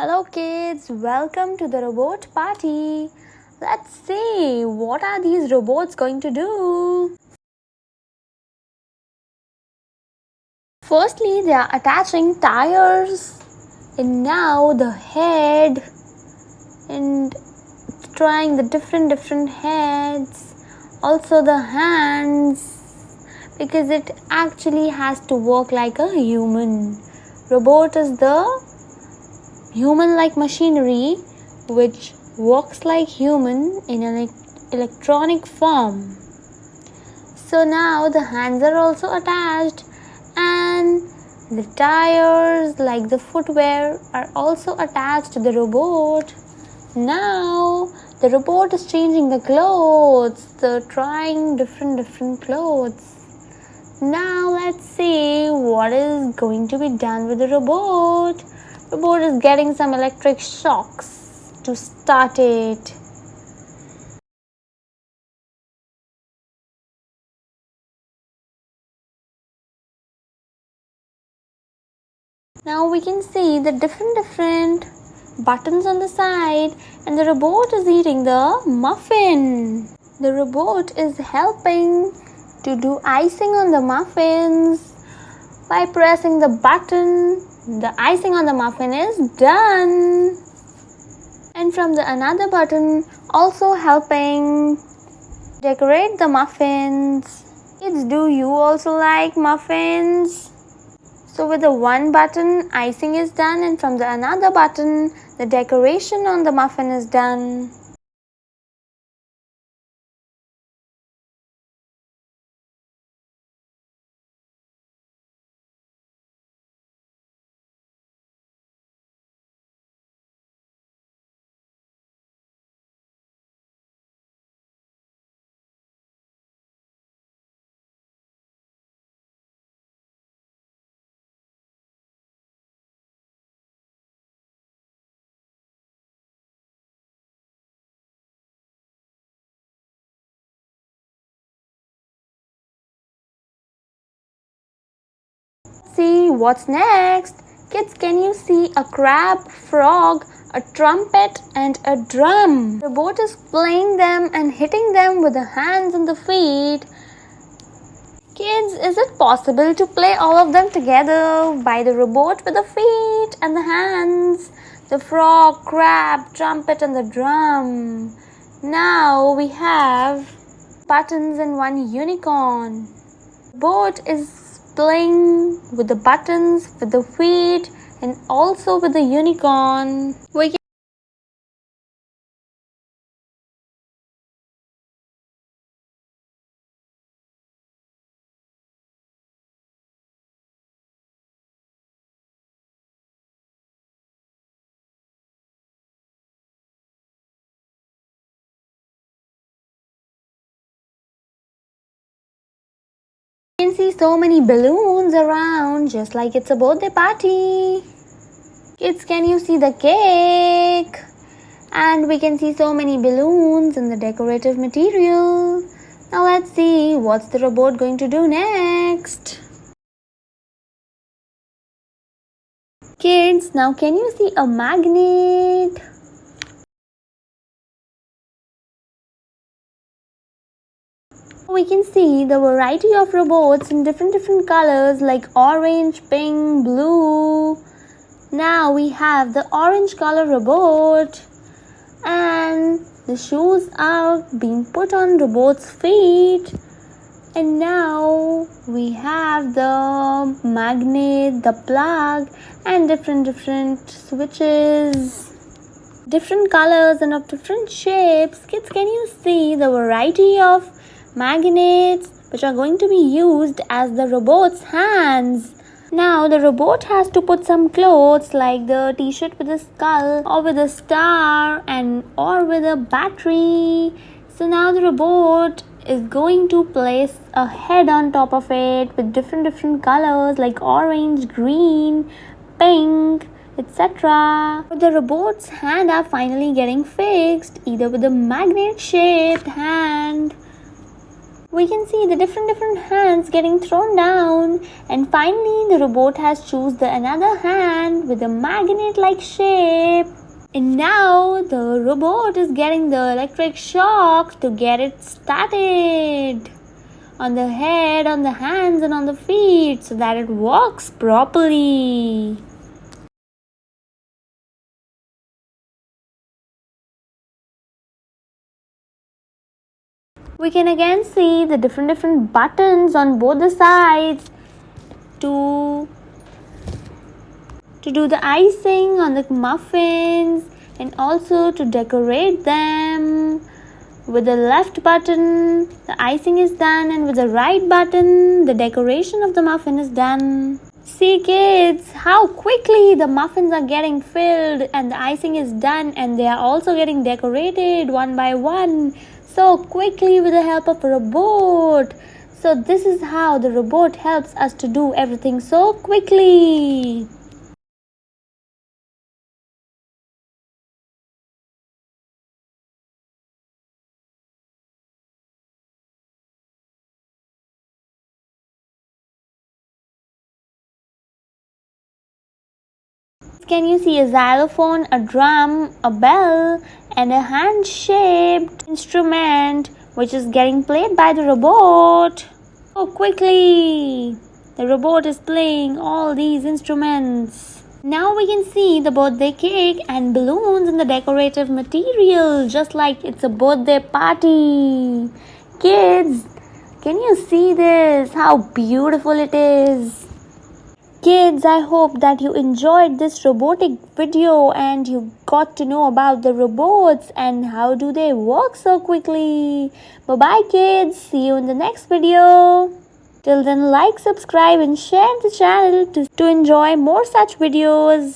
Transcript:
Hello kids, welcome to the robot party. Let's see what are these robots going to do. Firstly, they are attaching tires and now the head and trying the different heads, also the hands, because it actually has to work like a human. Robot is the human-like machinery which works like human in an electronic form. So now the hands are also attached and the tires like the footwear are also attached to the robot. Now the robot is changing the clothes, trying different clothes. Now let's see what is going to be done with the robot. Robot is getting some electric shocks to start it. Now we can see the different buttons on the side and the robot is eating the muffin. The robot is helping to do icing on the muffins. By pressing the button, the icing on the muffin is done. And from the another button, also helping decorate the muffins. Kids, do you also like muffins? So with the one button, icing is done, and from the another button, the decoration on the muffin is done. See what's next? Kids, can you see a crab, frog, a trumpet and a drum? The robot is playing them and hitting them with the hands and the feet. Kids, is it possible to play all of them together by the robot with the feet and the hands? The frog, crab, trumpet and the drum. Now we have buttons and one unicorn. The robot is playing with the buttons, with the feet and also with the unicorn. You can see so many balloons around, just like it's a birthday party. Kids, can you see the cake? And we can see so many balloons and the decorative material. Now let's see what's the robot going to do next. Kids, now can you see a magnet? We can see the variety of robots in different colors like orange, pink, blue. Now we have the orange color robot and the shoes are being put on robot's feet. And now we have the magnet, the plug and different switches. Different colors and of different shapes. Kids, can you see the variety of magnets which are going to be used as the robot's hands? Now the robot has to put some clothes like the t-shirt with a skull or with a star and or with a battery. So now the robot is going to place a head on top of it with different colors like orange, green, pink, etc. The robot's hand are finally getting fixed either with a magnet shaped hand We can see the different hands getting thrown down, and finally the robot has choose the another hand with a magnet like shape. And now the robot is getting the electric shock to get it started on the head, on the hands and on the feet so that it works properly. We can again see the different buttons on both the sides to do the icing on the muffins and also to decorate them. With the left button, the icing is done, and with the right button, the decoration of the muffin is done. See kids, how quickly the muffins are getting filled and the icing is done, and they are also getting decorated one by one so quickly with the help of a robot. So this is how the robot helps us to do everything so quickly. Can you see a xylophone, a drum, a bell, and a hand-shaped instrument which is getting played by the robot? So quickly, the robot is playing all these instruments. Now we can see the birthday cake and balloons in the decorative material, just like it's a birthday party. Kids, can you see this? How beautiful it is. Kids, I hope that you enjoyed this robotic video and you got to know about the robots and how do they work so quickly. Bye bye kids, see you in the next video. Till then, like, subscribe and share the channel to enjoy more such videos.